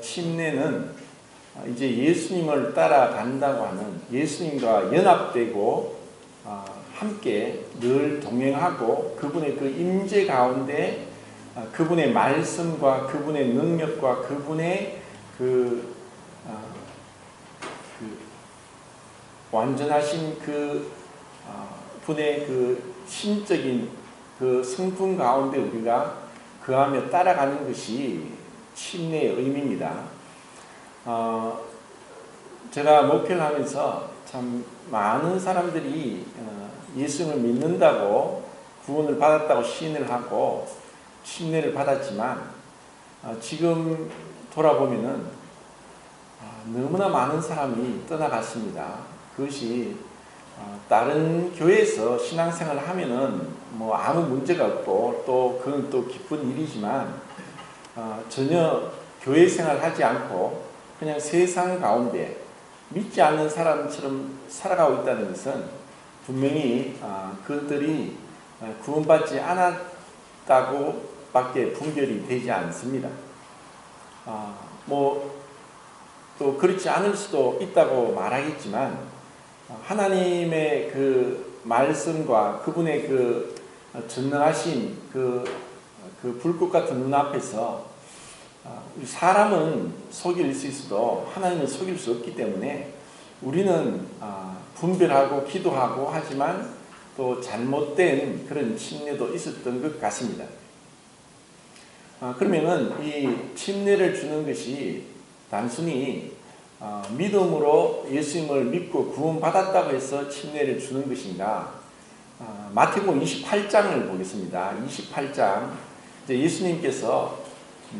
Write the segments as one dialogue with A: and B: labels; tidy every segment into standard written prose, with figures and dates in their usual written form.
A: 침례는 이제 예수님을 따라간다고 하는, 예수님과 연합되고 함께 늘 동행하고 그분의 그 임재 가운데 그분의 말씀과 그분의 능력과 그분의 완전하신 분의 신적인 성품 가운데 우리가 거하며 따라가는 것이 침례의 의미입니다. 제가 목회를 하면서 참 많은 사람들이 예수를 믿는다고 구원을 받았다고 시인을 하고 침례를 받았지만 지금 돌아보면은 너무나 많은 사람이 떠나갔습니다. 그것이 다른 교회에서 신앙생활을 하면은 뭐 아무 문제가 없고 또 그건 또 기쁜 일이지만 전혀 교회 생활을 하지 않고 그냥 세상 가운데 믿지 않는 사람처럼 살아가고 있다는 것은 분명히 그들이 구원받지 않았다고 밖에 분별이 되지 않습니다. 또 그렇지 않을 수도 있다고 말하겠지만 하나님의 그 말씀과 그분의 그 전능하신 그 불꽃 같은 눈앞에서 사람은 속일 수 있어도 하나님은 속일 수 없기 때문에 우리는 분별하고 기도하고 하지만 또 잘못된 그런 침례도 있었던 것 같습니다. 그러면은 이 침례를 주는 것이 단순히 믿음으로 예수님을 믿고 구원받았다고 해서 침례를 주는 것인가? 마태복음 28장을 보겠습니다. 28장. 이제 예수님께서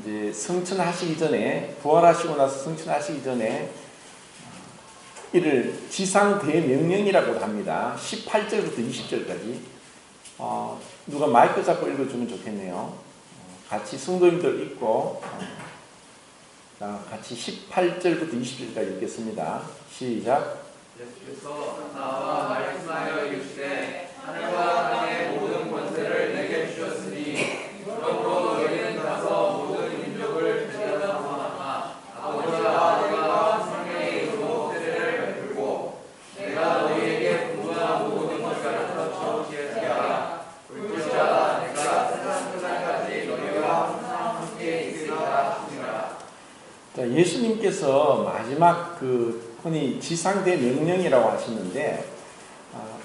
A: 이제 성천하시기 전에, 부활하시고 나서 성천하시기 전에 이를 지상대명령이라고 합니다. 18절부터 20절까지. 누가 마이크 잡고 읽어주면 좋겠네요. 같이 성도님들 읽고 같이 18절부터 20절까지 읽겠습니다. 시작.
B: 예수께서 나와 말씀하여 이르시되 하늘과 땅의 모든 권세를 내게 주셨으니 그러므로 너희는 가서 모든 민족을 제자로 삼아 아버지와 아들과 성령의 이름으로 세례를 베풀고 내가 너희에게 분부한 모든 것을 가르쳐 지키게 하라. 볼지어다 내가 세상 끝날까지 너희와 항상 함께 있으리라 하시니라.
A: 자, 예수님께서 마지막 흔히 지상대 명령이라고 하시는데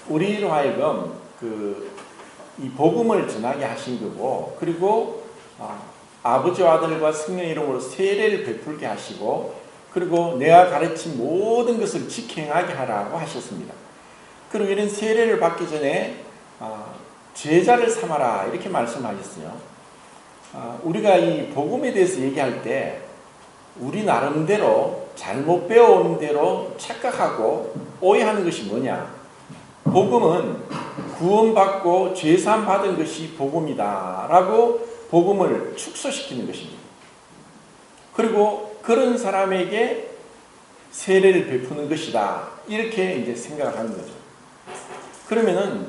A: 우리로 하여금 이 복음을 전하게 하신 거고, 그리고 아버지와 아들과 성령의 이름으로 세례를 베풀게 하시고, 그리고 내가 가르친 모든 것을 직행하게 하라고 하셨습니다. 그리고 이런 세례를 받기 전에 제자를 삼아라 이렇게 말씀하셨어요. 우리가 이 복음에 대해서 얘기할 때 우리 나름대로 잘못 배워온 대로 착각하고 오해하는 것이 뭐냐? 복음은 구원받고 죄사함 받은 것이 복음이다 라고 복음을 축소시키는 것입니다. 그리고 그런 사람에게 세례를 베푸는 것이다 이렇게 이제 생각을 하는 거죠. 그러면은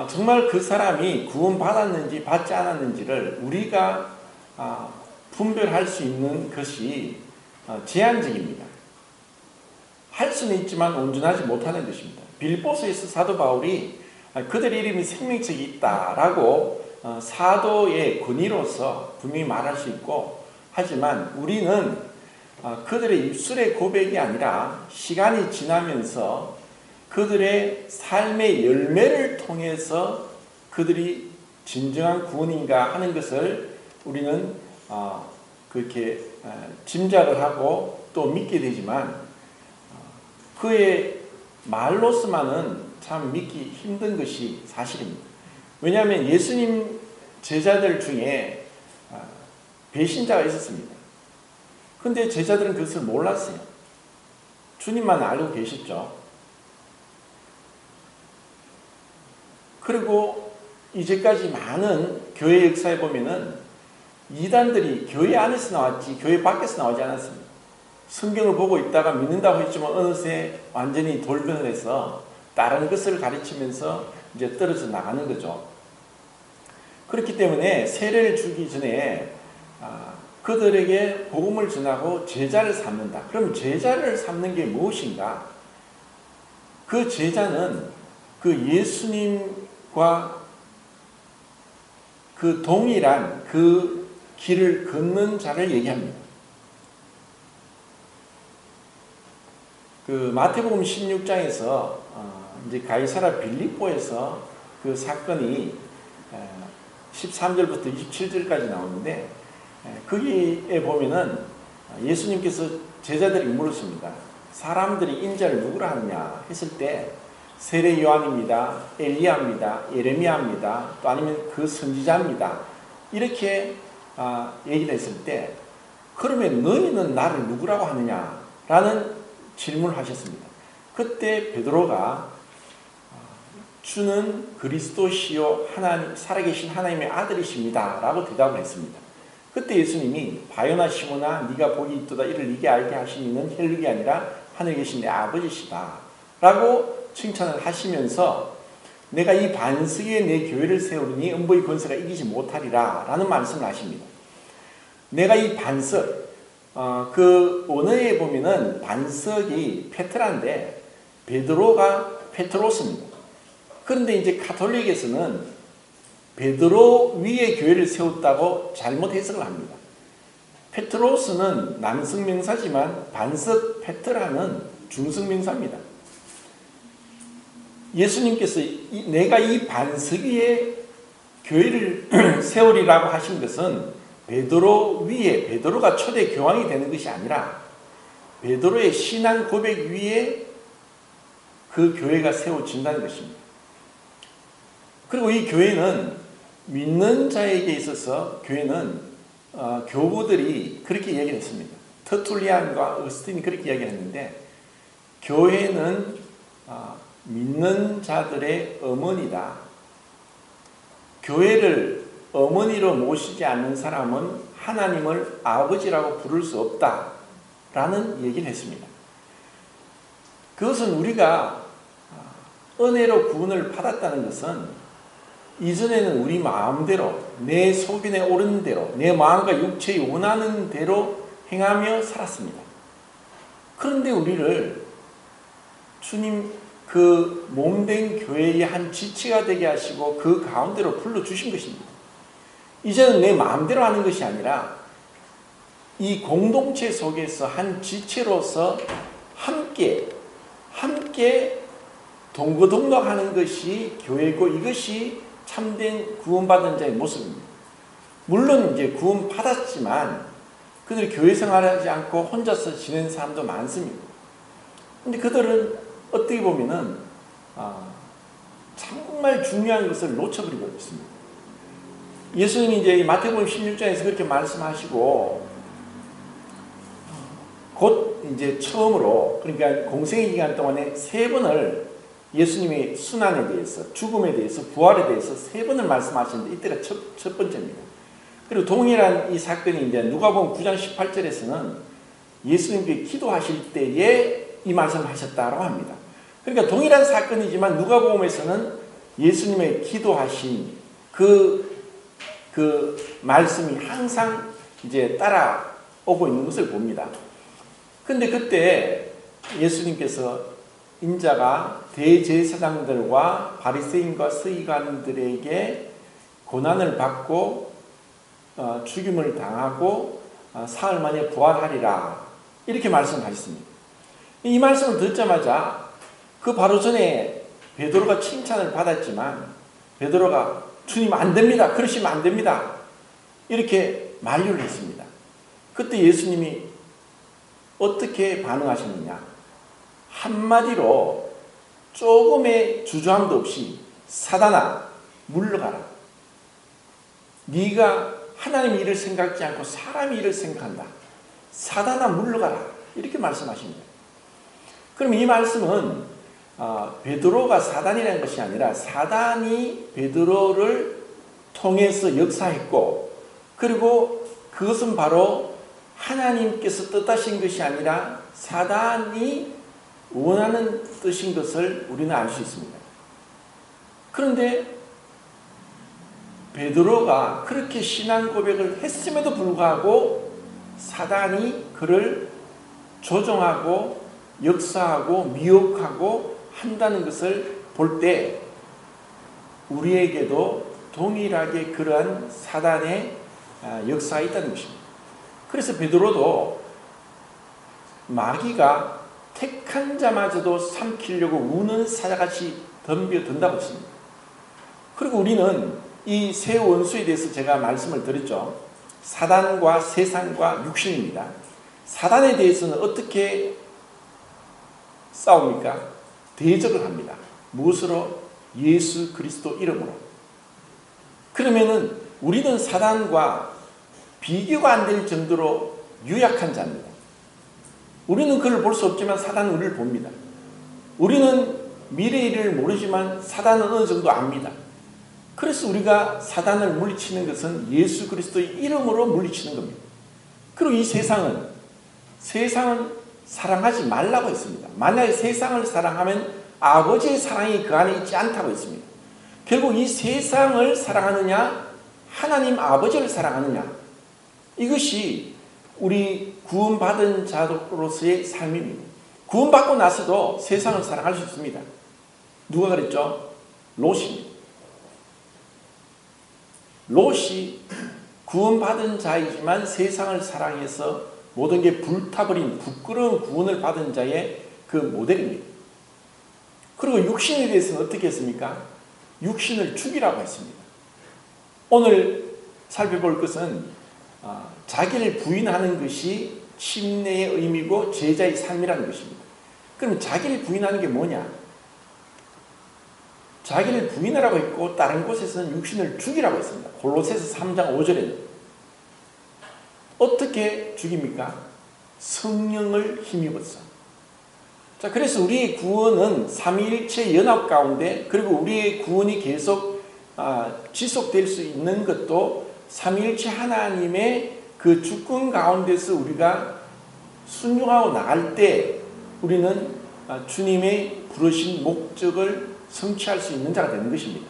A: 정말 그 사람이 구원받았는지 받지 않았는지를 우리가 분별할 수 있는 것이 제한적입니다. 할 수는 있지만 온전하지 못하는 것입니다. 빌보스에서 사도 바울이 그들의 이름이 생명책이 있다라고 사도의 권위로서 분명히 말할 수 있고, 하지만 우리는 그들의 입술의 고백이 아니라 시간이 지나면서 그들의 삶의 열매를 통해서 그들이 진정한 구원인가 하는 것을 우리는 그렇게 짐작을 하고 또 믿게 되지만 그의 말로서만은 참 믿기 힘든 것이 사실입니다. 왜냐하면 예수님 제자들 중에 배신자가 있었습니다. 그런데 제자들은 그것을 몰랐어요. 주님만 알고 계셨죠. 그리고 이제까지 많은 교회 역사에 보면은 이단들이 교회 안에서 나왔지 교회 밖에서 나오지 않았습니다. 성경을 보고 있다가 믿는다고 했지만 어느새 완전히 돌변을 해서 다른 것을 가르치면서 이제 떨어져 나가는 거죠. 그렇기 때문에 세례를 주기 전에 그들에게 복음을 전하고 제자를 삼는다. 그럼 제자를 삼는 게 무엇인가? 그 제자는 그 예수님과 그 동일한 그 길을 걷는 자를 얘기합니다. 그 마태복음 16장에서 이제 가이사라 빌립보에서 그 사건이 13절부터 27절까지 나오는데, 거기에 보면은 예수님께서 제자들에게 물었습니다. 사람들이 인자를 누구라 하느냐 했을 때 세례 요한입니다, 엘리야입니다, 예레미야입니다, 또 아니면 그 선지자입니다, 이렇게 얘기를 했을 때, 그러면 너희는 나를 누구라고 하느냐라는 질문을 하셨습니다. 그때 베드로가 주는 그리스도시요 하나님, 살아계신 하나님의 아들이십니다 라고 대답을 했습니다. 그때 예수님이 바요나 시모나 네가 복이 있도다, 이를 네게 알게 하신 이는 혈육이 아니라 하늘에 계신 내 아버지시다 라고 칭찬을 하시면서, 내가 이 반석 위에 내 교회를 세우리니 음부의 권세가 이기지 못하리라 라는 말씀을 하십니다. 내가 이 반석, 그 원어에 보면은 반석이 페트라인데 베드로가 페트로스입니다. 그런데 이제 가톨릭에서는 베드로 위에 교회를 세웠다고 잘못 해석을 합니다. 페트로스는 남성명사지만 반석 페트라는 중성명사입니다. 예수님께서 내가 이 반석 위에 교회를 세우리라고 하신 것은 베드로 위에, 베드로가 초대 교황이 되는 것이 아니라 베드로의 신앙 고백 위에 그 교회가 세워진다는 것입니다. 그리고 이 교회는 믿는 자에게 있어서, 교회는 교부들이 그렇게 얘기했습니다. 터툴리안과 어스틴이 그렇게 이야기했는데, 교회는 믿는 자들의 어머니다. 교회를 어머니로 모시지 않는 사람은 하나님을 아버지라고 부를 수 없다라는 얘기를 했습니다. 그것은 우리가 은혜로 구원을 받았다는 것은, 이전에는 우리 마음대로, 내 소견에 오르는 대로, 내 마음과 육체에 원하는 대로 행하며 살았습니다. 그런데 우리를 주님 그 몸된 교회의 한 지체가 되게 하시고 그 가운데로 불러주신 것입니다. 이제는 내 마음대로 하는 것이 아니라 이 공동체 속에서 한 지체로서 함께 동거동락하는 것이 교회고, 이것이 참된 구원받은 자의 모습입니다. 물론 이제 구원받았지만 그들이 교회 생활하지 않고 혼자서 지내는 사람도 많습니다. 그런데 그들은 어떻게 보면은 정말 중요한 것을 놓쳐버리고 있습니다. 예수님이 이제 마태복음 16장에서 그렇게 말씀하시고, 곧 이제 처음으로, 그러니까 공생의 기간 동안에 3번을 예수님의 순환에 대해서, 죽음에 대해서, 부활에 대해서 3번을 말씀하시는데, 이때가 첫 번째입니다. 그리고 동일한 이 사건이 이제 누가복음 9장 18절에서는 예수님께 기도하실 때에 이 말씀을 하셨다고 합니다. 그러니까 동일한 사건이지만 누가복음에서는 예수님의 기도하신 그 말씀이 항상 이제 따라오고 있는 것을 봅니다. 근데 그때 예수님께서 인자가 대제사장들과 바리새인과 서기관들에게 고난을 받고 죽임을 당하고 사흘 만에 부활하리라, 이렇게 말씀하셨습니다. 이 말씀을 듣자마자 그 바로 전에 베드로가 칭찬을 받았지만, 베드로가 주님 안 됩니다, 그러시면 안 됩니다, 이렇게 만류를 했습니다. 그때 예수님이 어떻게 반응하셨느냐? 한마디로 조금의 주저함도 없이 사단아 물러가라. 네가 하나님의 일을 생각지 않고 사람의 일을 생각한다. 사단아 물러가라. 이렇게 말씀하십니다. 그럼 이 말씀은 베드로가 사단이라는 것이 아니라 사단이 베드로를 통해서 역사했고, 그리고 그것은 바로 하나님께서 뜻하신 것이 아니라 사단이 원하는 뜻인 것을 우리는 알 수 있습니다. 그런데 베드로가 그렇게 신앙 고백을 했음에도 불구하고 사단이 그를 조종하고 역사하고 미혹하고 한다는 것을 볼 때 우리에게도 동일하게 그러한 사단의 역사가 있다는 것입니다. 그래서 베드로도 마귀가 택한 자마저도 삼키려고 우는 사자같이 덤벼든다고 했습니다. 그리고 우리는 이 세 원수에 대해서 제가 말씀을 드렸죠. 사단과 세상과 육신입니다. 사단에 대해서는 어떻게 싸웁니까? 대적을 합니다. 무엇으로? 예수 그리스도 이름으로. 그러면은 우리는 사단과 비교가 안 될 정도로 유약한 자입니다. 우리는 그를 볼 수 없지만 사단은 우리를 봅니다. 우리는 미래의 일을 모르지만 사단은 어느 정도 압니다. 그래서 우리가 사단을 물리치는 것은 예수 그리스도의 이름으로 물리치는 겁니다. 그리고 이 세상은 사랑하지 말라고 했습니다. 만약에 세상을 사랑하면 아버지의 사랑이 그 안에 있지 않다고 했습니다. 결국 이 세상을 사랑하느냐 하나님 아버지를 사랑하느냐, 이것이 우리 구원받은 자로서의 삶입니다. 구원받고 나서도 세상을 사랑할 수 있습니다. 누가 그랬죠? 롯입니다. 롯이 구원받은 자이지만 세상을 사랑해서 모든 게 불타버린 부끄러운 구원을 받은 자의 그 모델입니다. 그리고 육신에 대해서는 어떻게 했습니까? 육신을 죽이라고 했습니다. 오늘 살펴볼 것은 자기를 부인하는 것이 침례의 의미고 제자의 삶이라는 것입니다. 그럼 자기를 부인하는 게 뭐냐? 자기를 부인하라고 했고 다른 곳에서는 육신을 죽이라고 했습니다. 골로새서 3장 5절에는 어떻게 죽입니까? 성령을 힘입어서. 자, 그래서 우리의 구원은 삼위일체 연합 가운데, 그리고 우리의 구원이 계속 지속될 수 있는 것도 삼위일체 하나님의 그 주권 가운데서 우리가 순종하고 나갈 때 우리는 주님의 부르신 목적을 성취할 수 있는 자가 되는 것입니다.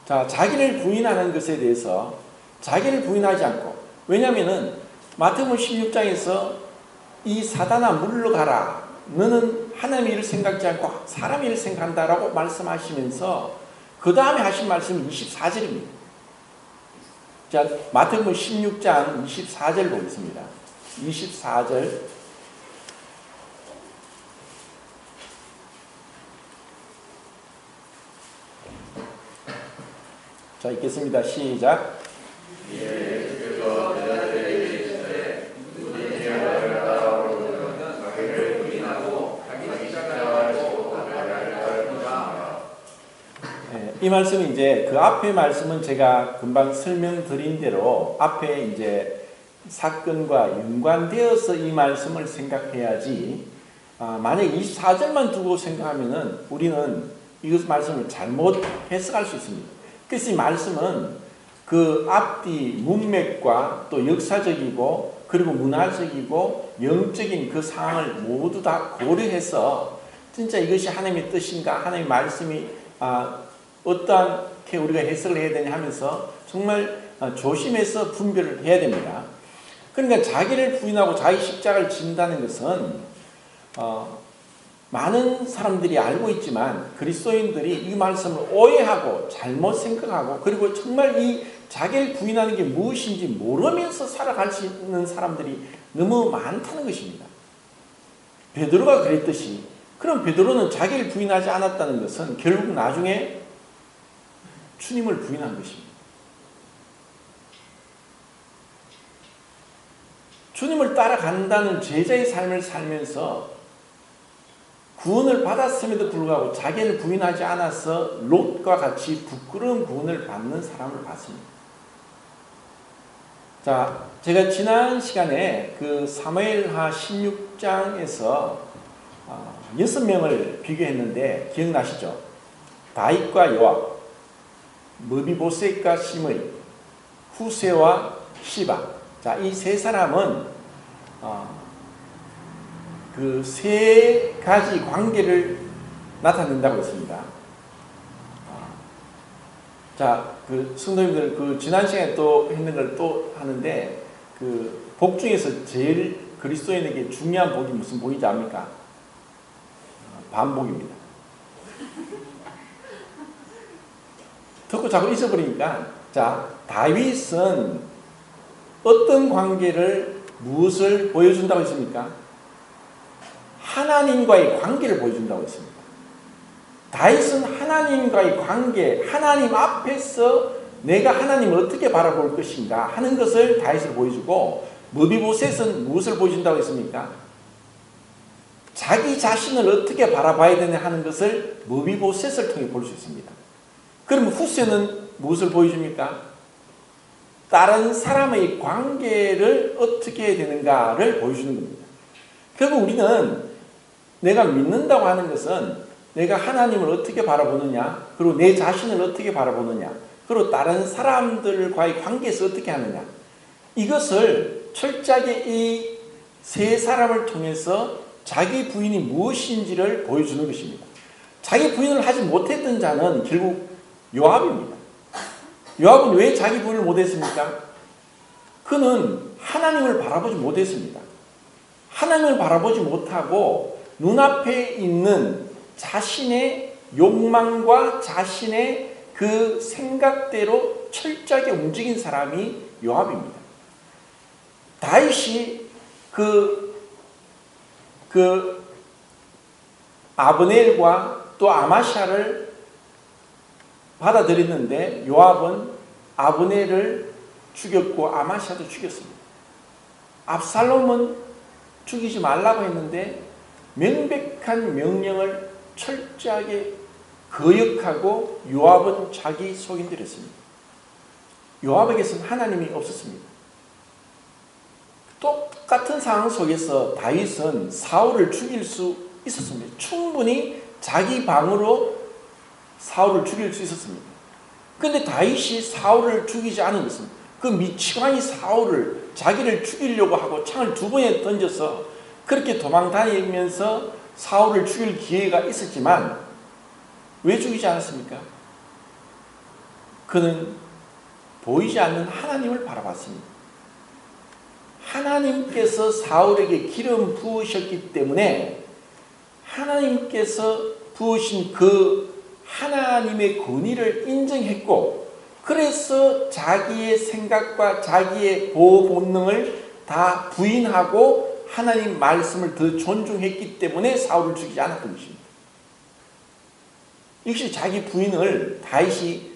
A: 자, 자기를 부인하는 것에 대해서 자기를 부인하지 않고, 왜냐하면 마태복음 16장에서 이 사단아 물러가라, 너는 하나님의 일을 생각지 않고 사람의 일을 생각한다라고 말씀하시면서 그 다음에 하신 말씀이 24절입니다. 자, 마태복음 16장 24절 보겠습니다. 24절. 자, 읽겠습니다. 시작. 이 말씀은 이제 그 앞에 말씀은 제가 금방 설명드린 대로 앞에 이제 사건과 연관되어서 이 말씀을 생각해야지, 만약 24절만 두고 생각하면은 우리는 이것 말씀을 잘못 해석할 수 있습니다. 그래서 이 말씀은 그 앞뒤 문맥과 또 역사적이고 그리고 문화적이고 영적인 그 상황을 모두 다 고려해서 진짜 이것이 하나님의 뜻인가, 하나님의 말씀이 어떻게 우리가 해석을 해야 되냐 하면서 정말 조심해서 분별을 해야 됩니다. 그러니까 자기를 부인하고 자기 십자가를 진다는 것은 많은 사람들이 알고 있지만 그리스도인들이 이 말씀을 오해하고 잘못 생각하고, 그리고 정말 이 자기를 부인하는 게 무엇인지 모르면서 살아갈 수 있는 사람들이 너무 많다는 것입니다. 베드로가 그랬듯이, 그럼 베드로는 자기를 부인하지 않았다는 것은 결국 나중에 주님을 부인한 것입니다. 주님을 따라간다는 제자의 삶을 살면서 구원을 받았음에도 불구하고 자기를 부인하지 않아서 롯과 같이 부끄러운 구원을 받는 사람을 봤습니다. 자, 제가 지난 시간에 그 사무엘하 16장에서 6명을 비교했는데 기억나시죠? 다윗과 요압, 머비보셋과 시므이, 후세와 시바. 자, 이 세 사람은 그 세 가지 관계를 나타낸다고 했습니다. 자, 그 성도님들 그 지난 시간에 또 했는 걸 또 하는데, 그 복 중에서 제일 그리스도인에게 중요한 복이 무슨 복이지 압니까? 반복입니다. 듣고 자꾸 잊어버리니까. 자, 다윗은 어떤 관계를 무엇을 보여준다고 했습니까? 하나님과의 관계를 보여준다고 했습니다. 다윗은 하나님과의 관계, 하나님 앞에서 내가 하나님을 어떻게 바라볼 것인가 하는 것을 다윗을 보여주고, 무비보셋은 무엇을 보여준다고 했습니까? 자기 자신을 어떻게 바라봐야 되냐 하는 것을 무비보셋을 통해 볼 수 있습니다. 그럼 후세는 무엇을 보여줍니까? 다른 사람의 관계를 어떻게 해야 되는가를 보여주는 겁니다. 결국 우리는 내가 믿는다고 하는 것은 내가 하나님을 어떻게 바라보느냐, 그리고 내 자신을 어떻게 바라보느냐, 그리고 다른 사람들과의 관계에서 어떻게 하느냐, 이것을 철저하게 이 세 사람을 통해서 자기 부인이 무엇인지를 보여주는 것입니다. 자기 부인을 하지 못했던 자는 결국 요압입니다. 요압은 왜 자기 부인을 못했습니까? 그는 하나님을 바라보지 못했습니다. 하나님을 바라보지 못하고 눈앞에 있는 자신의 욕망과 자신의 그 생각대로 철저하게 움직인 사람이 요압입니다. 다윗이 아브넬과 또 아마샤를 받아들였는데 요압은 아브넬을 죽였고 아마샤도 죽였습니다. 압살롬은 죽이지 말라고 했는데 명백한 명령을 철저하게 거역하고 요압은 자기 속인들 했습니다. 요압에게서는 하나님이 없었습니다. 똑같은 상황 속에서 다윗은 사울을 죽일 수 있었습니다. 충분히 자기 방으로 사울을 죽일 수 있었습니다. 그런데 다윗이 사울을 죽이지 않은 것은 그 미치광이 사울을 자기를 죽이려고 하고 창을 2번에 던져서 그렇게 도망다니면서 사울을 죽일 기회가 있었지만 왜 죽이지 않았습니까? 그는 보이지 않는 하나님을 바라봤습니다. 하나님께서 사울에게 기름 부으셨기 때문에 하나님께서 부으신 그 하나님의 권위를 인정했고, 그래서 자기의 생각과 자기의 보호 본능을 다 부인하고 하나님 말씀을 더 존중했기 때문에 사울을 죽이지 않았던 것입니다. 역시 자기 부인을 다윗이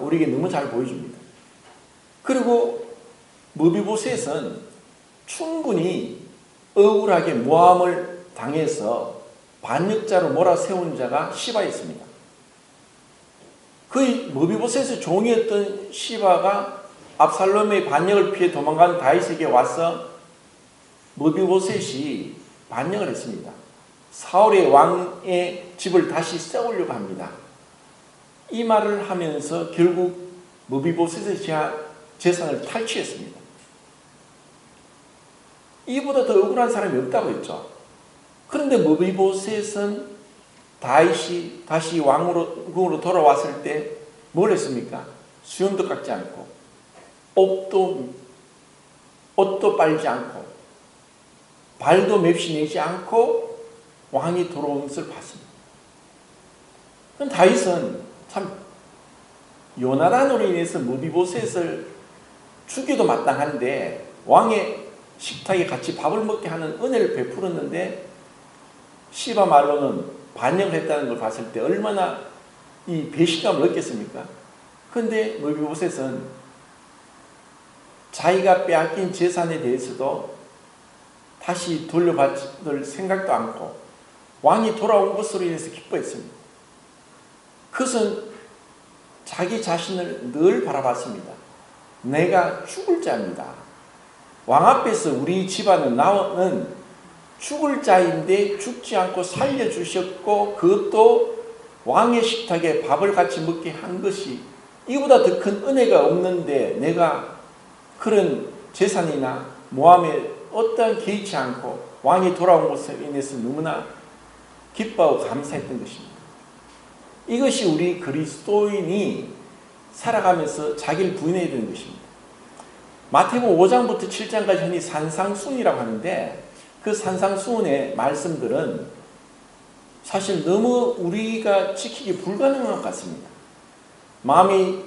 A: 우리에게 너무 잘 보여줍니다. 그리고 무비보셋은 충분히 억울하게 모함을 당해서 반역자로 몰아세운 자가 시바였습니다. 그 무비보셋의 종이었던 시바가 압살롬의 반역을 피해 도망간 다윗에게 와서 무비보셋이 반역을 했습니다. 사울의 왕의 집을 다시 세우려고 합니다. 이 말을 하면서 결국 무비보셋의 재산을 탈취했습니다. 이보다 더 억울한 사람이 없다고 했죠. 그런데 무비보셋은 다윗이 다시 왕으로 돌아왔을 때 뭘 했습니까? 수염도 깎지 않고 옷도 빨지 않고 발도 맵시 내지 않고 왕이 돌아온 것을 봤습니다. 그럼 다윗은 참 요나단으로 인해서 무비보셋을 죽여도 마땅한데 왕의 식탁에 같이 밥을 먹게 하는 은혜를 베풀었는데 시바 말로는 반역을 했다는 걸 봤을 때 얼마나 이 배신감을 느꼈습니까? 그런데 무비보셋은 자기가 빼앗긴 재산에 대해서도 다시 돌려받을 생각도 않고 왕이 돌아온 것으로 인해서 기뻐했습니다. 그것은 자기 자신을 늘 바라봤습니다. 내가 죽을 자입니다. 왕 앞에서 우리 집안은 나는 죽을 자인데 죽지 않고 살려주셨고 그것도 왕의 식탁에 밥을 같이 먹게 한 것이 이보다 더 큰 은혜가 없는데 내가 그런 재산이나 모함에 어떠한 개의치 않고 왕이 돌아온 것에 인해서 너무나 기뻐하고 감사했던 것입니다. 이것이 우리 그리스도인이 살아가면서 자기를 부인해야 되는 것입니다. 마태복음 5장부터 7장까지 흔히 산상수훈이라고 하는데 그 산상수훈의 말씀들은 사실 너무 우리가 지키기 불가능한 것 같습니다. 마음이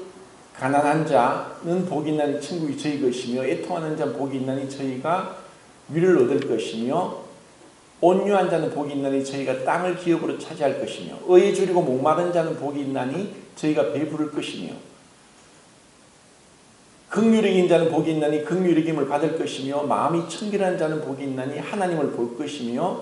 A: 가난한 자는 복이 있나니 천국이 저희 것이며 애통하는 자는 복이 있나니 저희가 위를 얻을 것이며 온유한 자는 복이 있나니 저희가 땅을 기업으로 차지할 것이며 의에 줄이고 목마른 자는 복이 있나니 저희가 배부를 것이며 긍휼히 여긴 자는 복이 있나니 긍휼히 여김을 받을 것이며 마음이 청결한 자는 복이 있나니 하나님을 볼 것이며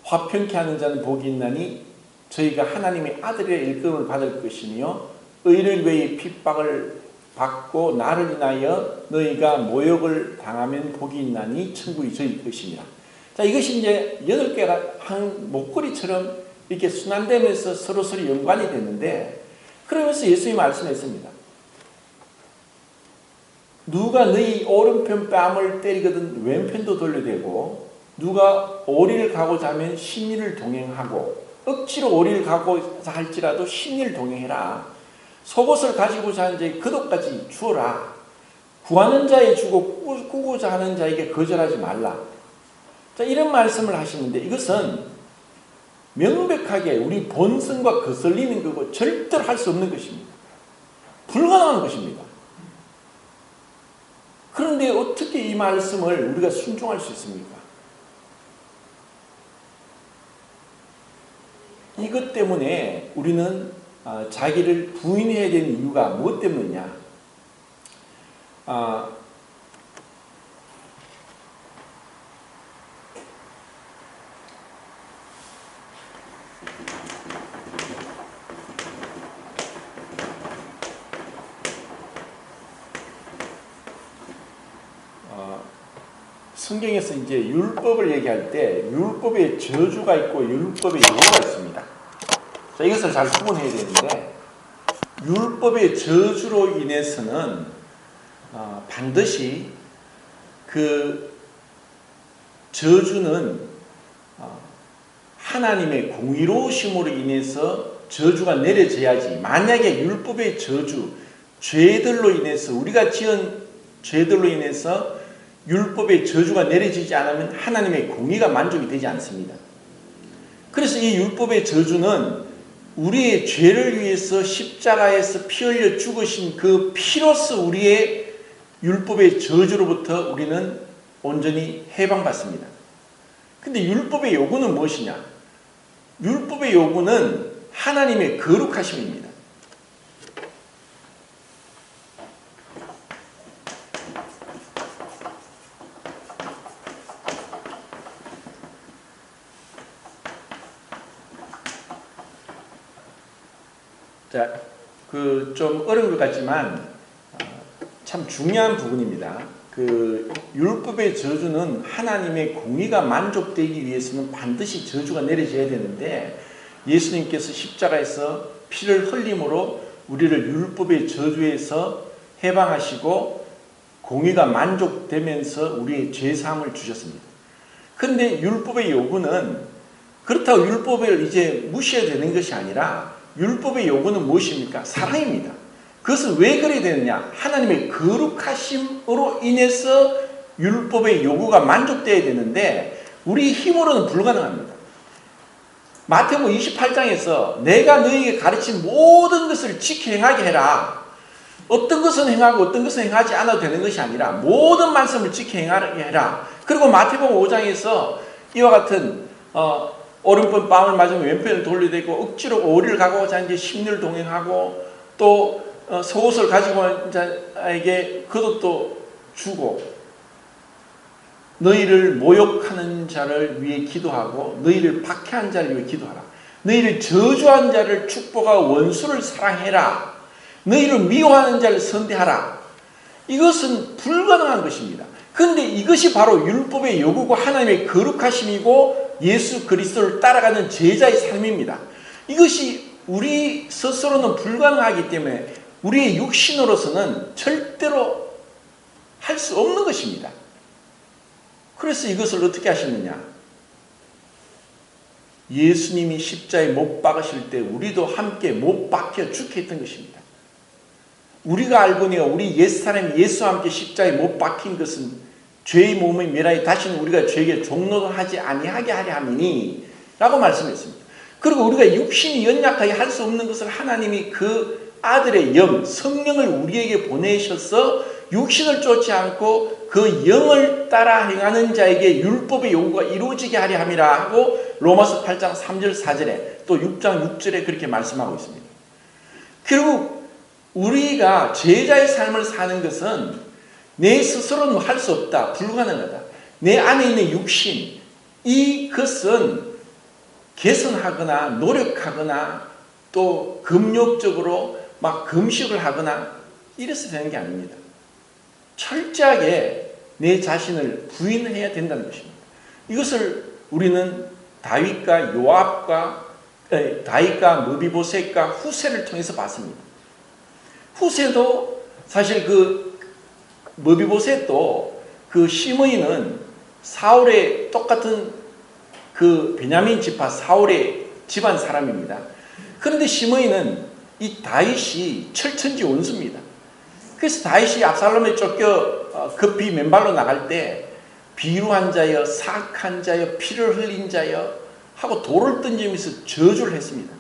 A: 화평케 하는 자는 복이 있나니 저희가 하나님의 아들의 일감을 받을 것이며 의를 위해 핍박을 받고 나를 인하여 너희가 모욕을 당하면 복이 있나니 천국이 저희 것이니라. 자, 이것이 이제 8개가 한 목걸이처럼 이렇게 순환되면서 서로 연관이 되는데, 그러면서 예수님이 말씀했습니다. 누가 너희 오른편 뺨을 때리거든 왼편도 돌려대고, 누가 오리를 가고자 하면 십리를 동행하고, 억지로 오리를 가고자 할지라도 십리를 동행해라. 속옷을 가지고자 하는 자에게 겉옷까지 주어라. 구하는 자에 주고 꾸고자 하는 자에게 거절하지 말라. 자, 이런 말씀을 하시는데 이것은 명백하게 우리 본성과 거슬리는 거고 절대로 할 수 없는 것입니다. 불가능한 것입니다. 그런데 어떻게 이 말씀을 우리가 순종할 수 있습니까? 이것 때문에 우리는 자기를 부인해야 되는 이유가 무엇 때문이냐? 성경에서 이제 율법을 얘기할 때 율법에 저주가 있고 율법에 예고가 있습니다. 자, 이것을 잘 구분해야 되는데, 율법의 저주로 인해서는 반드시 그 저주는 하나님의 공의로우심으로 인해서 저주가 내려져야지, 만약에 율법의 저주, 죄들로 인해서 우리가 지은 죄들로 인해서 율법의 저주가 내려지지 않으면 하나님의 공의가 만족이 되지 않습니다. 그래서 이 율법의 저주는 우리의 죄를 위해서 십자가에서 피 흘려 죽으신 그 피로서 우리의 율법의 저주로부터 우리는 온전히 해방받습니다. 근데 율법의 요구는 무엇이냐? 율법의 요구는 하나님의 거룩하심입니다. 자, 좀 어려운 것 같지만 참 중요한 부분입니다. 율법의 저주는 하나님의 공의가 만족되기 위해서는 반드시 저주가 내려져야 되는데, 예수님께서 십자가에서 피를 흘림으로 우리를 율법의 저주에서 해방하시고 공의가 만족되면서 우리의 죄사함을 주셨습니다. 그런데 율법의 요구는 그렇다고 율법을 이제 무시해야 되는 것이 아니라, 율법의 요구는 무엇입니까? 사랑입니다. 그것은 왜 그래야 되느냐? 하나님의 거룩하심으로 인해서 율법의 요구가 만족되어야 되는데 우리 힘으로는 불가능합니다. 마태복음 28장에서 내가 너희에게 가르친 모든 것을 지켜 행하게 해라. 어떤 것은 행하고 어떤 것은 행하지 않아도 되는 것이 아니라 모든 말씀을 지켜 행하게 해라. 그리고 마태복음 5장에서 이와 같은 오른편 뺨을 맞으면 왼편을 돌려대고, 억지로 오리를 가고자 하는 십리를 동행하고, 또 속옷을 가지고 온 자에게 겉옷도 주고, 너희를 모욕하는 자를 위해 기도하고 너희를 박해한 자를 위해 기도하라. 너희를 저주한 자를 축복하고 원수를 사랑해라. 너희를 미워하는 자를 선대하라. 이것은 불가능한 것입니다. 그런데 이것이 바로 율법의 요구고 하나님의 거룩하심이고 예수 그리스도를 따라가는 제자의 삶입니다. 이것이 우리 스스로는 불가능하기 때문에 우리의 육신으로서는 절대로 할 수 없는 것입니다. 그래서 이것을 어떻게 하시느냐? 예수님이 십자가에 못 박으실 때 우리도 함께 못 박혀 죽게 했던 것입니다. 우리가 알거니와 우리 옛사람이 예수와 함께 십자가에 못 박힌 것은 죄의 몸의 멸하여 다시는 우리가 죄에게 종노하지 아니하게 하려 함이니 라고 말씀했습니다. 그리고 우리가 육신이 연약하게 할 수 없는 것을 하나님이 그 아들의 영, 성령을 우리에게 보내셔서 육신을 쫓지 않고 그 영을 따라 행하는 자에게 율법의 요구가 이루어지게 하려 함이라 하고 로마서 8장 3절 4절에 또 6장 6절에 그렇게 말씀하고 있습니다. 결국 우리가 제자의 삶을 사는 것은 내 스스로는 할 수 없다. 불가능하다. 내 안에 있는 육신, 이것은 개선하거나 노력하거나 또 금욕적으로 막 금식을 하거나 이래서 되는 게 아닙니다. 철저하게 내 자신을 부인해야 된다는 것입니다. 이것을 우리는 다윗과 무비보셋과 후세를 통해서 봤습니다. 후세도 사실 무비보셋도 시므이는 사울의 똑같은 베냐민 지파 사울의 집안 사람입니다. 그런데 시므이는 이 다윗이 철천지 원수입니다. 그래서 다윗이 압살롬에 쫓겨 급히 맨발로 나갈 때 비루한 자여 사악한 자여 피를 흘린 자여 하고 돌을 던지면서 저주를 했습니다.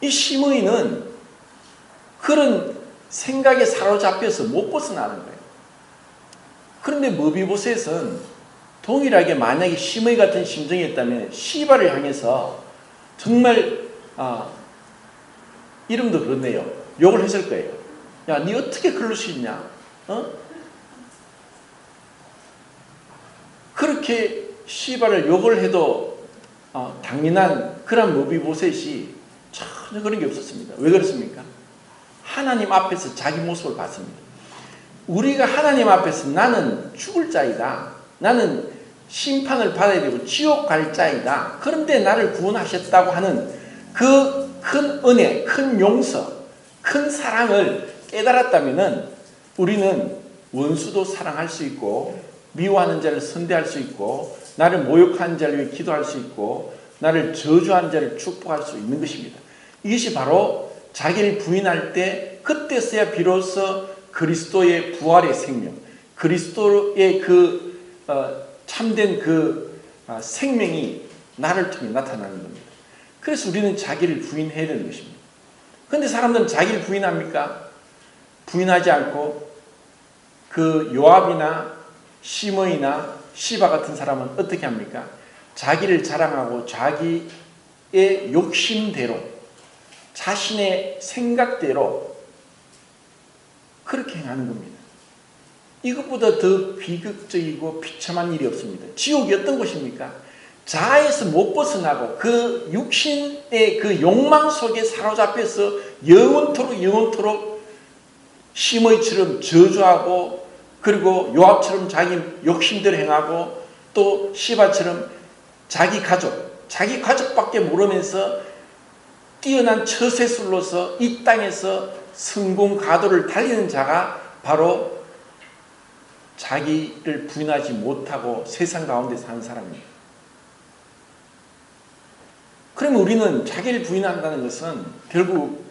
A: 이 시므이는 그런 생각에 사로잡혀서 못 벗어나는 거예요. 그런데 무비보셋은 동일하게 만약에 시므이 같은 심정이었다면 시바를 향해서 정말 이름도 그렇네요. 욕을 했을 거예요. 야, 니 어떻게 그럴 수 있냐? 그렇게 시바를 욕을 해도 당연한 그런 무비보셋이 전혀 그런 게 없었습니다. 왜 그렇습니까? 하나님 앞에서 자기 모습을 봤습니다. 우리가 하나님 앞에서 나는 죽을 자이다. 나는 심판을 받아야 되고 지옥 갈 자이다. 그런데 나를 구원하셨다고 하는 그 큰 은혜, 큰 용서, 큰 사랑을 깨달았다면 우리는 원수도 사랑할 수 있고 미워하는 자를 선대할 수 있고 나를 모욕하는 자를 위해 기도할 수 있고 나를 저주하는 자를 축복할 수 있는 것입니다. 이것이 바로 자기를 부인할 때 그때서야 비로소 그리스도의 부활의 생명, 그리스도의 참된 생명이 나를 통해 나타나는 겁니다. 그래서 우리는 자기를 부인해야 되는 것입니다. 그런데 사람들은 자기를 부인합니까? 부인하지 않고 요압이나 시므이나 시바 같은 사람은 어떻게 합니까? 자기를 자랑하고 자기의 욕심대로 자신의 생각대로 그렇게 행하는 겁니다. 이것보다 더 비극적이고 비참한 일이 없습니다. 지옥이 어떤 곳입니까? 자아에서 못 벗어나고 그 육신의 욕망 속에 사로잡혀서 영원토록 시므이처럼 저주하고 그리고 요압처럼 자기 욕심대로 행하고 또 시바처럼 자기 가족밖에 모르면서 뛰어난 처세술로서 이 땅에서 성공 가도를 달리는 자가 바로 자기를 부인하지 못하고 세상 가운데 사는 사람입니다. 그러면 우리는 자기를 부인한다는 것은 결국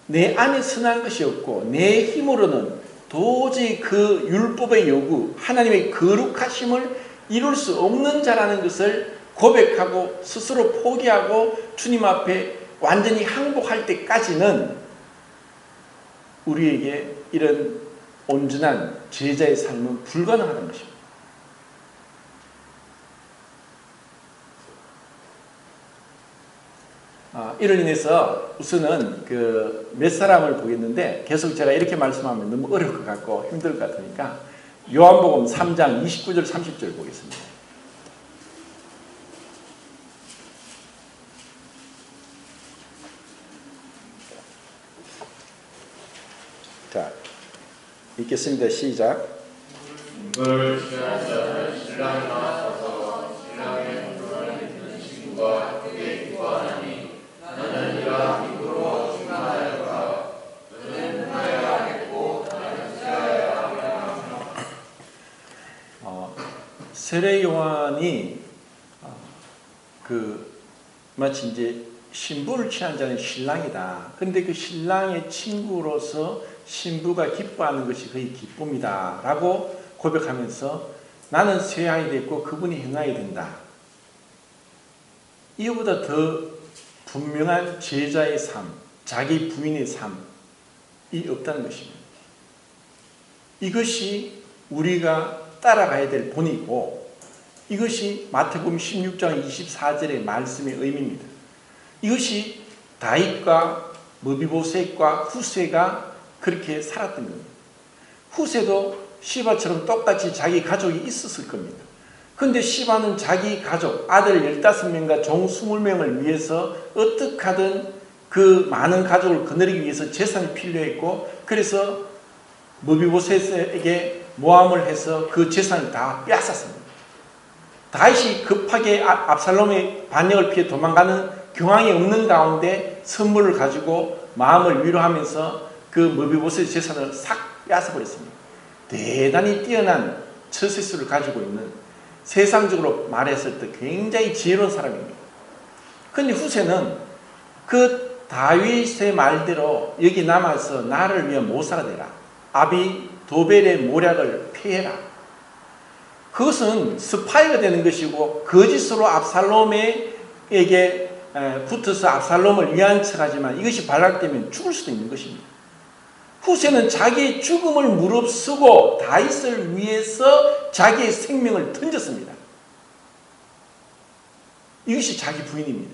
A: 내 안에 선한 것이 없고 내 힘으로는 도저히 그 율법의 요구, 하나님의 거룩하심을 이룰 수 없는 자라는 것을 고백하고 스스로 포기하고 주님 앞에 완전히 항복할 때까지는 우리에게 이런 온전한 제자의 삶은 불가능하다는 것입니다. 이를 인해서 우선은 몇 사람을 보겠는데 계속 제가 이렇게 말씀하면 너무 어려울 것 같고 힘들 것 같으니까 요한복음 3장 29절 30절 보겠습니다. 자, 읽겠습니다. 시작.
B: 이걸 취한 자는 신랑이 나와서 신랑의 부르는 듣는 친구가 크게 기뻐하나니 나는 이와 기쁘로 충만하였다. 너는 하여야 하겠고 나는 취하여야 하겠다.
A: 세례 요한이 마치 이제 신부를 취한 자는 신랑이다. 그런데 그 신랑의 친구로서 신부가 기뻐하는 것이 그의 기쁨이다 라고 고백하면서 나는 쇠하이 됐고 그분이 행하이 된다. 이거보다 더 분명한 제자의 삶, 자기 부인의 삶이 없다는 것입니다. 이것이 우리가 따라가야 될 본이고 이것이 마태복음 16장 24절의 말씀의 의미입니다. 이것이 다윗과 머비보셋과 후세가 그렇게 살았던 겁니다. 후세도 시바처럼 똑같이 자기 가족이 있었을 겁니다. 그런데 시바는 자기 가족, 아들 15명과 종 20명을 위해서 어떻게 하든 그 많은 가족을 거느리기 위해서 재산이 필요했고 그래서 머비보셋에게 모함을 해서 그 재산을 다 빼앗았습니다. 다윗이 급하게 압살롬의 반역을 피해 도망가는 경황이 없는 가운데 선물을 가지고 마음을 위로하면서 그 머비보셋의 재산을 싹 빼앗아버렸습니다. 대단히 뛰어난 처세술을 가지고 있는 세상적으로 말했을 때 굉장히 지혜로운 사람입니다. 그런데 후세는 그 다윗의 말대로 여기 남아서 나를 위해 모사가 되라. 아비 도벨의 모략을 피해라. 그것은 스파이가 되는 것이고 거짓으로 압살롬에게 붙어서 압살롬을 위한 척하지만 이것이 발각되면 죽을 수도 있는 것입니다. 후세는 자기의 죽음을 무릅쓰고 다윗을 위해서 자기의 생명을 던졌습니다. 이것이 자기 부인입니다.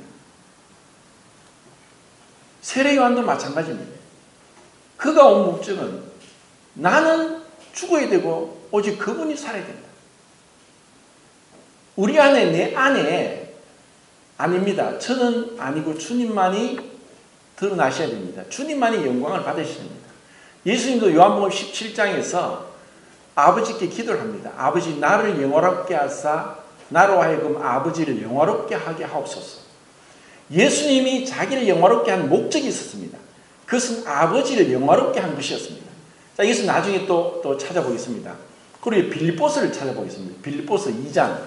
A: 세례요한도 마찬가지입니다. 그가 온 목적은 나는 죽어야 되고 오직 그분이 살아야 된다. 우리 안에 내 안에 아닙니다. 저는 아니고 주님만이 드러나셔야 됩니다. 주님만이 영광을 받으셔야 됩니다. 예수님도 요한복음 17장에서 아버지께 기도를 합니다. 아버지 나를 영화롭게 하사 나로 하여금 아버지를 영화롭게 하게 하옵소서. 예수님이 자기를 영화롭게 한 목적이 있었습니다. 그것은 아버지를 영화롭게 한 것이었습니다. 자, 이것은 나중에 또 찾아보겠습니다. 그리고 빌립보서를 찾아보겠습니다. 빌립보서 2장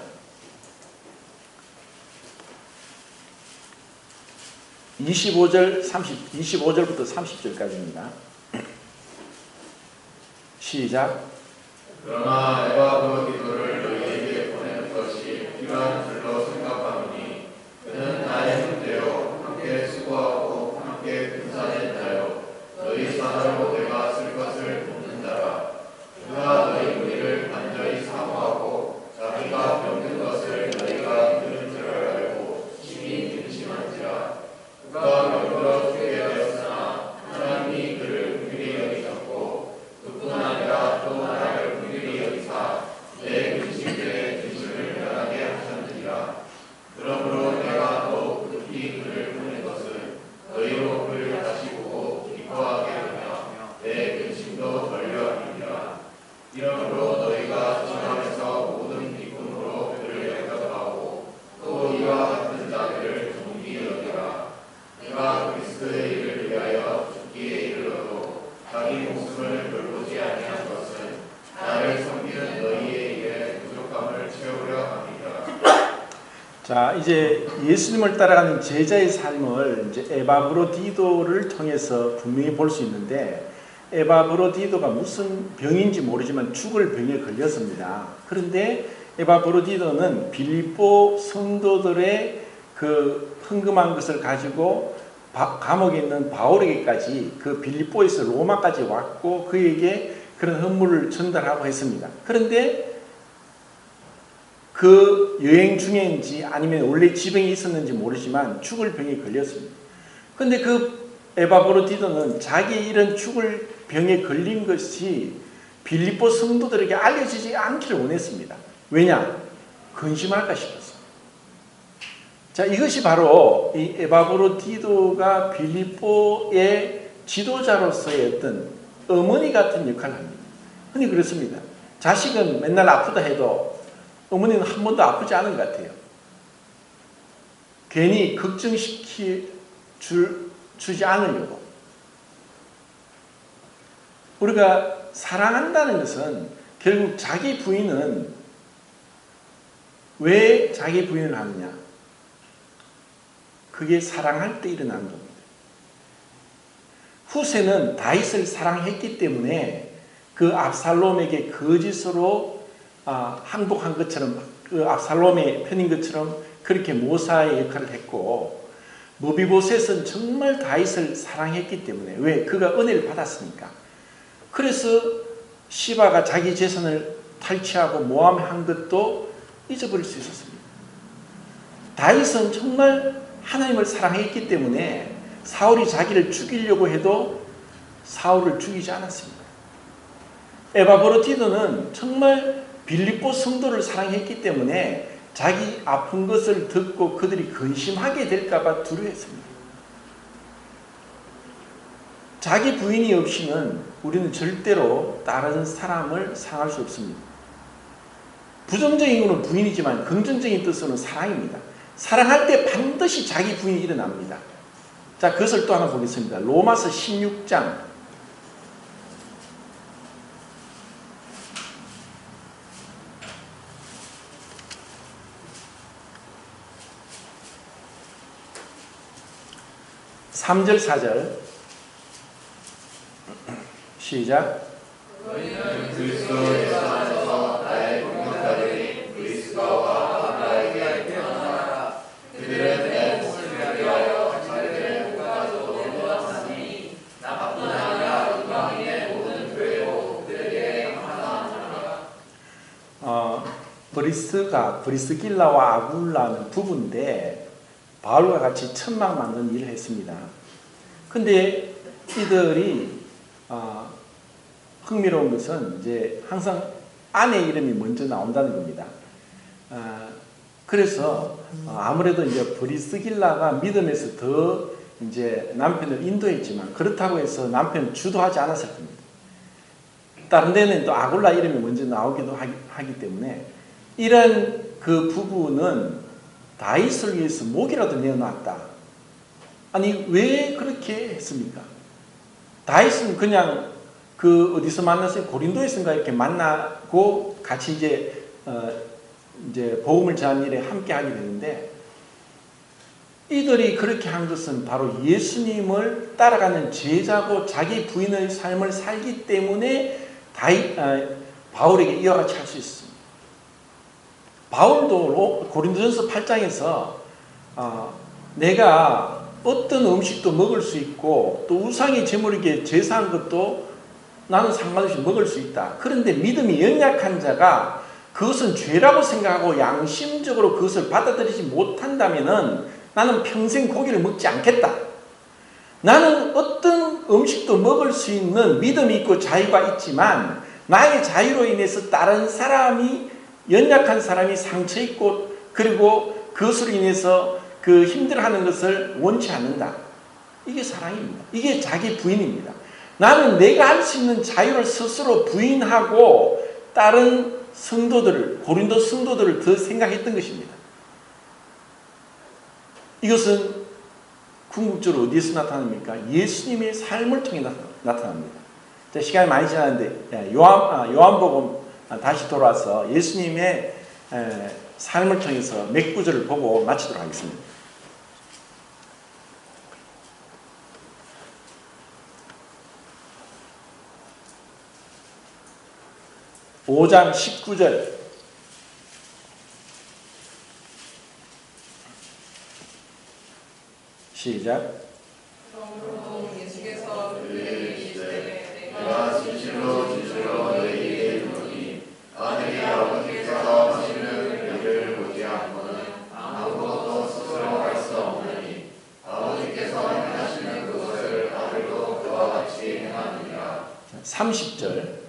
A: 25절부터 30절까지입니다. 시작.
B: 그러나 에바브로 디도를 너희에게 보내는 것이 필요한 줄로 생각하노니 그는 나의 형제요 함께 수고하고 함께 근사된 자요 너희 사사로 내가 쓸 것을 돕는 자라. 그가 너희 무리를 간절히 사모하고 자기가 병든 것을 너희가 들은 줄을 알고 심히 근심한지라. 그가 병들어 죽게 되었으나 하나님이 그를 긍휼히 여기셨고 그뿐 아니라 또 나를 긍휼히 여기사 내 근심되의 근심을 면하게 하셨느니라. 그러므로 내가 더욱 급히 그를 보낸 것은 너희로 그를 다시 보고 기뻐하게 하며 내 근심도 덜려 함이니라. 이러므로 너희가 지방에서 모든 기쁨으로 그를 영접하고 또 이와 같은 자들을 존귀히 여기라. 내가 그리스도의 일을 위하여 죽기에 이르러도 자기 목숨을 돌보지 아니한 것은 나를 섬기는 너희의 일에 부족함을 채우려 함이라.
A: 자, 이제 예수님을 따라가는 제자의 삶을 이제 에바브로디도를 통해서 분명히 볼 수 있는데 에바브로디도가 무슨 병인지 모르지만 죽을 병에 걸렸습니다. 그런데 에바브로디도는 빌립보 성도들의 그 헌금한 것을 가지고 감옥에 있는 바울에게까지 그 빌립보에서 로마까지 왔고 그에게 그런 헌물을 전달하고 했습니다. 그런데 그 여행 중인지 아니면 원래 지병이 있었는지 모르지만 죽을 병에 걸렸습니다. 그런데 그 에바브로디도는 자기 이런 죽을 병에 걸린 것이 빌립보 성도들에게 알려지지 않기를 원했습니다. 왜냐? 근심할까 싶었어요. 자, 이것이 바로 이 에바브로디도가 빌립보의 지도자로서의 어떤 어머니 같은 역할을 합니다. 흔히 그렇습니다. 자식은 맨날 아프다 해도 어머니는 한 번도 아프지 않은 것 같아요. 괜히 주지 않으려고. 우리가 사랑한다는 것은 결국 자기 부인은 왜 자기 부인을 하느냐? 그게 사랑할 때 일어나는 겁니다. 후세는 다윗을 사랑했기 때문에 그 압살롬에게 거짓으로 항복한 것처럼, 그 압살롬의 편인 것처럼 그렇게 모사의 역할을 했고, 무비보셋은 정말 다윗을 사랑했기 때문에, 왜? 그가 은혜를 받았으니까. 그래서 시바가 자기 재산을 탈취하고 모함한 것도 잊어버릴 수 있었습니다. 다윗은 정말 하나님을 사랑했기 때문에 사울이 자기를 죽이려고 해도 사울을 죽이지 않았습니다. 에바브로티도는 정말 빌립보 성도를 사랑했기 때문에 자기 아픈 것을 듣고 그들이 근심하게 될까봐 두려워했습니다. 자기 부인이 없이는 우리는 절대로 다른 사람을 사랑할 수 없습니다. 부정적인 것은 부인이지만 긍정적인 뜻으로는 사랑입니다. 사랑할 때 반드시 자기 부인이 일어납니다. 자, 그것을 또 하나 보겠습니다. 로마서 16장 3절 4절 시작.
B: 너희는 그리스도의 안에서 나의 동역자들이 그리스도와 나에게 태어나라. 그들은 내 복을 위하여 자기들의 복까지도 내놓았으니 나뿐 아니라 이방인의 모든 교회로 그들에게 감사하노라.
A: 브리스길라와 아굴라는 부부인데 바울과 같이 천막 만드는 일을 했습니다. 근데 이들이 흥미로운 것은 이제 항상 아내 이름이 먼저 나온다는 겁니다. 그래서 아무래도 이제 브리스길라가 믿음에서 더 이제 남편을 인도했지만 그렇다고 해서 남편을 주도하지 않았을 겁니다. 다른 데는 또 아굴라 이름이 먼저 나오기도 하기 때문에 이런 그 부부는 다윗을 위해서 목이라도 내어놨다. 아니 왜 그렇게 했습니까? 다윗은 그냥 그 어디서 만났어요? 고린도에서인가 이렇게 만나고 같이 이제 복음을 전하는 일에 함께 하게 되는데 이들이 그렇게 한 것은 바로 예수님을 따라가는 제자고 자기 부인의 삶을 살기 때문에 바울에게 이와 같이 할 수 있습니다. 바울도 고린도전서 8장에서 내가 어떤 음식도 먹을 수 있고 또 우상의 제물에게 제사한 것도 나는 상관없이 먹을 수 있다. 그런데 믿음이 연약한 자가 그것은 죄라고 생각하고 양심적으로 그것을 받아들이지 못한다면 나는 평생 고기를 먹지 않겠다. 나는 어떤 음식도 먹을 수 있는 믿음이 있고 자유가 있지만 나의 자유로 인해서 다른 사람이 연약한 사람이 상처 있고 그리고 그것으로 인해서 그 힘들어하는 것을 원치 않는다. 이게 사랑입니다. 이게 자기 부인입니다. 나는 내가 할 수 있는 자유를 스스로 부인하고 다른 성도들을 고린도 성도들을 더 생각했던 것입니다. 이것은 궁극적으로 어디에서 나타납니까? 예수님의 삶을 통해 나타납니다. 자, 시간이 많이 지났는데 요한복음 다시 돌아와서 예수님의 삶을 통해서 몇 구절을 보고 마치도록 하겠습니다. 5장 19절 시작.
B: 예수께서 그들에게 이르시되 내가 진실로 너희에게 이르노니 아들이 아버지께서 하시는 일을 보지 않고는 아무것도 스스로 할 수 없느니 아버지께서 행하시는 그것을 아들도 그와 같이 행하느니라.
A: 30절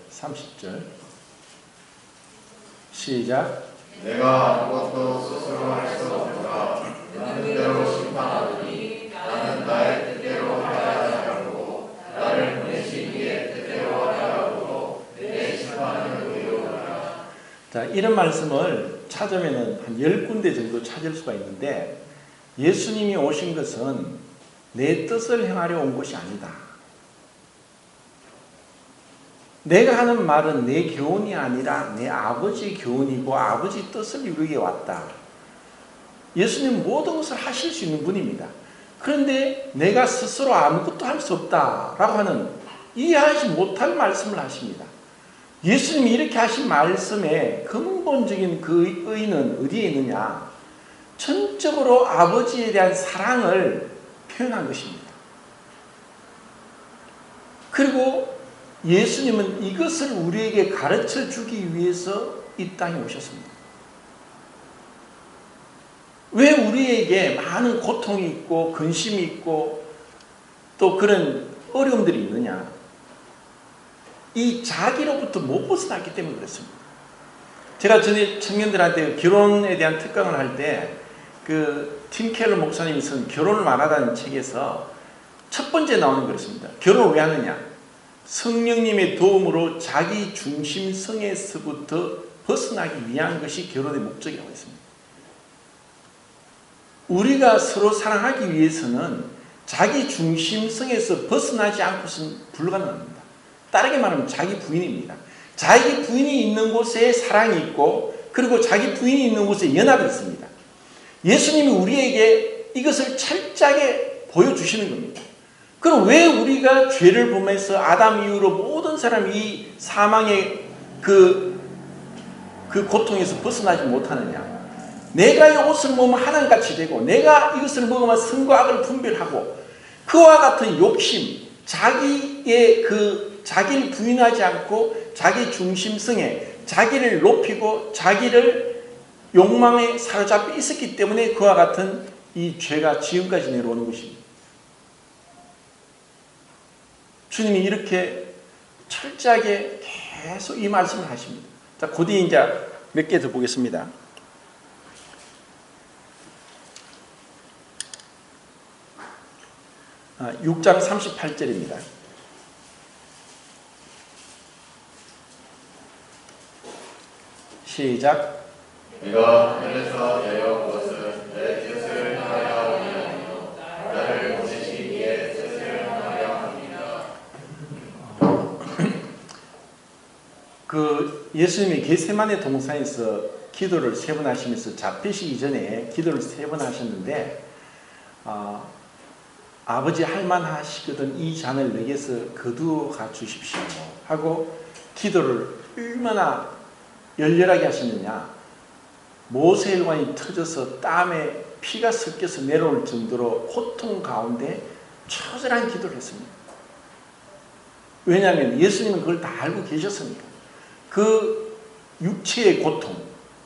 A: 시작.
B: 내가 아무것도 스스로 할 수 없노라. 나는 대로 심판하노니 나는 나의 뜻대로 하여야 하고 나를 보내신 이의 뜻대로 하여야 하고 내 심판은 의로우니라.
A: 자, 이런 말씀을 찾으면 한 10군데 정도 찾을 수가 있는데 예수님이 오신 것은 내 뜻을 행하려 온 것이 아니다. 내가 하는 말은 내 교훈이 아니라 내 아버지 교훈이고 아버지 뜻을 이루게 왔다. 예수님 모든 것을 하실 수 있는 분입니다. 그런데 내가 스스로 아무것도 할 수 없다라고 하는 이해하지 못할 말씀을 하십니다. 예수님이 이렇게 하신 말씀의 근본적인 그 의의는 어디에 있느냐? 전적으로 아버지에 대한 사랑을 표현한 것입니다. 그리고 예수님은 이것을 우리에게 가르쳐 주기 위해서 이 땅에 오셨습니다. 왜 우리에게 많은 고통이 있고 근심이 있고 또 그런 어려움들이 있느냐? 이 자기로부터 못 벗어났기 때문에 그렇습니다. 제가 전에 청년들한테 결혼에 대한 특강을 할 때 그 팀 켈러 목사님이 쓴 결혼을 말하다는 책에서 첫 번째 나오는 것입니다. 결혼을 왜 하느냐? 성령님의 도움으로 자기 중심성에서부터 벗어나기 위한 것이 결혼의 목적이라고 했습니다. 우리가 서로 사랑하기 위해서는 자기 중심성에서 벗어나지 않고서는 불가능합니다. 다르게 말하면 자기 부인입니다. 자기 부인이 있는 곳에 사랑이 있고 그리고 자기 부인이 있는 곳에 연합이 있습니다. 예수님이 우리에게 이것을 철저하게 보여주시는 겁니다. 그럼 왜 우리가 죄를 범해서 아담 이후로 모든 사람이 이 사망의 그 고통에서 벗어나지 못하느냐? 내가 이 옷을 먹으면 하나님같이 되고 내가 이것을 먹으면 선과 악을 분별하고 그와 같은 욕심, 자기의 자기를 부인하지 않고 자기 중심성에 자기를 높이고 자기를 욕망에 사로잡혀 있었기 때문에 그와 같은 이 죄가 지금까지 내려오는 것입니다. 주님이 이렇게 철저하게 계속 이 말씀을 하십니다. 자, 그 뒤에 이제 몇 개 더 보겠습니다. 6장 38절입니다. 시작.
B: 네가 하늘에서 내려온 것은 내 뜻을 행하려 함이 아니요 나를 보내시기에 뜻을 행하려 함이라.
A: 예수님이 겟세마네 동산에서 기도를 3번 하시면서 잡히시기 전에 기도를 3번 하셨는데 아버지 할만하시거든 이 잔을 내게서 거두어가 주십시오 하고 기도를 얼마나 열렬하게 하셨느냐. 모세혈관이 터져서 땀에 피가 섞여서 내려올 정도로 고통 가운데 처절한 기도를 했습니다. 왜냐하면 예수님은 그걸 다 알고 계셨으니까. 그 육체의 고통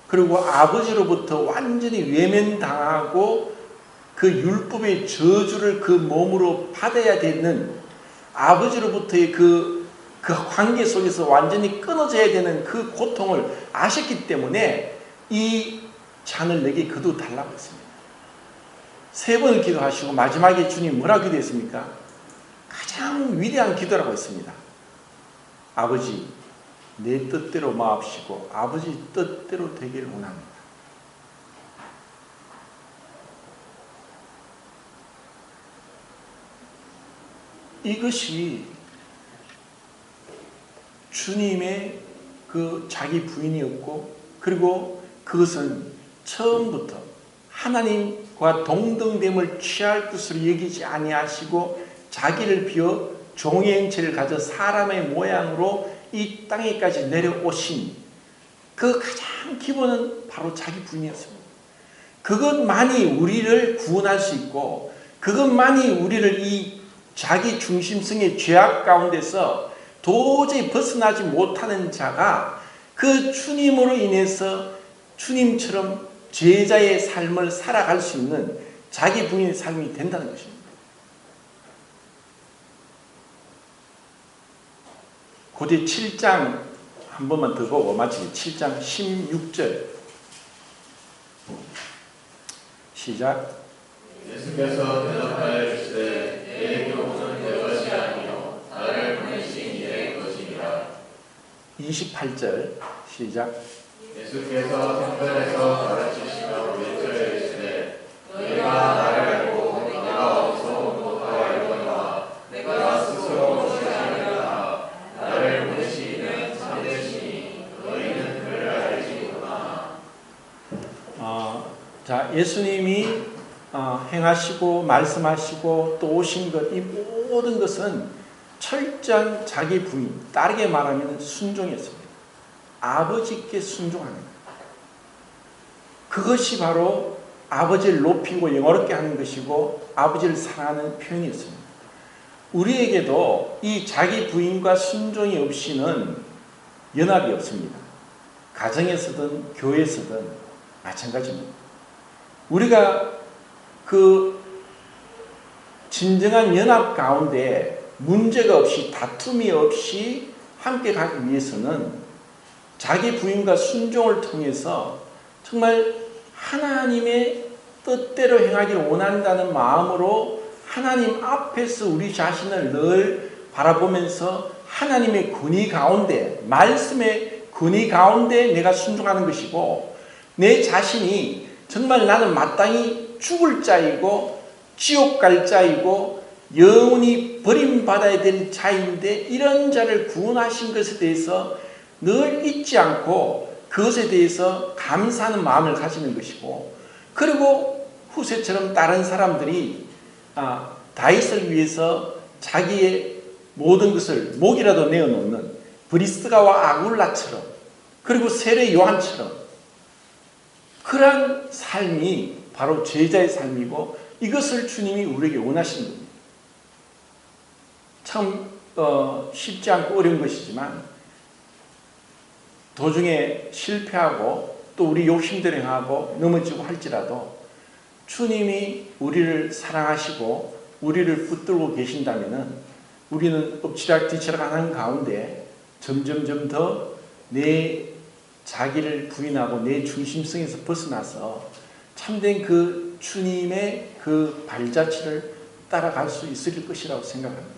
A: 그리고 아버지로부터 완전히 외면당하고 그 율법의 저주를 그 몸으로 받아야 되는 아버지로부터의 그 관계 속에서 완전히 끊어져야 되는 그 고통을 아셨기 때문에 이 잔을 내게 거두어 달라고 했습니다. 3번을 기도하시고 마지막에 주님 뭐라고 기도했습니까? 가장 위대한 기도라고 했습니다. 아버지 내 뜻대로 마옵시고 아버지 뜻대로 되기를 원합니다. 이것이 주님의 그 자기 부인이었고 그리고 그것은 처음부터 하나님과 동등됨을 취할 것으로 여기지 아니하시고 자기를 비워 종의 형체를 가져 사람의 모양으로 이 땅에까지 내려오신 그 가장 기본은 바로 자기 부인이었습니다. 그것만이 우리를 구원할 수 있고 그것만이 우리를 이 자기 중심성의 죄악 가운데서 도저히 벗어나지 못하는 자가 그 주님으로 인해서 주님처럼 제자의 삶을 살아갈 수 있는 자기 부인의 삶이 된다는 것입니다. 고대 7장 한 번만 더 보고 마치기. 7장 16절 시작.
B: 예수께서 대답하여 이르시되 내 교훈은 내 것이 아니요 나를 보내신 이의 것이니라.
A: 28절 시작.
B: 예수께서 성전에서 가르치시며 외쳐 이르시되 너희가 나를 알고 내가 어디서 온것과 알거니와 내가 스스로 오지 아니하였다. 나를 보내신 이는 참되시니 너희는 그를 알지 못하나.
A: 자, 예수님이 행하시고 말씀하시고 또 오신 것, 이 모든 것은 철저한 자기 부인, 다르게 말하면 순종이었습니다. 아버지께 순종하는 것. 그것이 바로 아버지를 높이고 영어롭게 하는 것이고 아버지를 사랑하는 표현이었습니다. 우리에게도 이 자기 부인과 순종이 없이는 연합이 없습니다. 가정에서든 교회에서든 마찬가지입니다. 우리가 그 진정한 연합 가운데 문제가 없이 다툼이 없이 함께 가기 위해서는 자기 부인과 순종을 통해서 정말 하나님의 뜻대로 행하기를 원한다는 마음으로 하나님 앞에서 우리 자신을 늘 바라보면서 하나님의 권위 가운데, 말씀의 권위 가운데 내가 순종하는 것이고, 내 자신이 정말 나는 마땅히 죽을 자이고 지옥 갈 자이고 영원히 버림받아야 될 자인데 이런 자를 구원하신 것에 대해서 늘 잊지 않고 그것에 대해서 감사하는 마음을 가지는 것이고, 그리고 후세처럼 다른 사람들이 다윗을 위해서 자기의 모든 것을 목이라도 내어놓는 브리스가와 아굴라처럼, 그리고 세례 요한처럼 그러한 삶이 바로 제자의 삶이고, 이것을 주님이 우리에게 원하시는 겁니다. 참 쉽지 않고 어려운 것이지만 도중에 실패하고 또 우리 욕심대로 행하고 넘어지고 할지라도 주님이 우리를 사랑하시고 우리를 붙들고 계신다면 우리는 엎치락뒤치락 하는 가운데 점점점 더 내 자기를 부인하고 내 중심성에서 벗어나서 참된 그 주님의 그 발자취를 따라갈 수 있을 것이라고 생각합니다.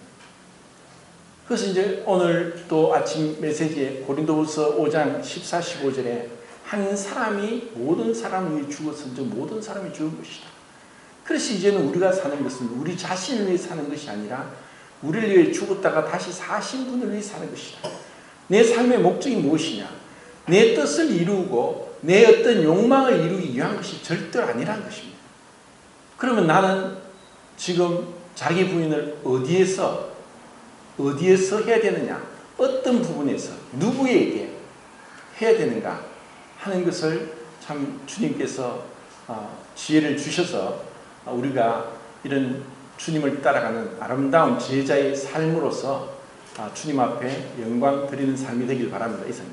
A: 그래서 이제 오늘 또 아침 메시지에 고린도후서 5장 14, 15절에 한 사람이 모든 사람을 위해 죽었은즉 모든 사람이 죽은 것이다. 그래서 이제는 우리가 사는 것은 우리 자신을 위해 사는 것이 아니라 우리를 위해 죽었다가 다시 사신 분을 위해 사는 것이다. 내 삶의 목적이 무엇이냐? 내 뜻을 이루고 내 어떤 욕망을 이루기 위한 것이 절대로 아니라는 것입니다. 그러면 나는 지금 자기 부인을 어디에서 해야 되느냐? 어떤 부분에서 누구에게 해야 되는가 하는 것을 참 주님께서 지혜를 주셔서 우리가 이런 주님을 따라가는 아름다운 제자의 삶으로서 주님 앞에 영광 드리는 삶이 되길 바랍니다. 이상.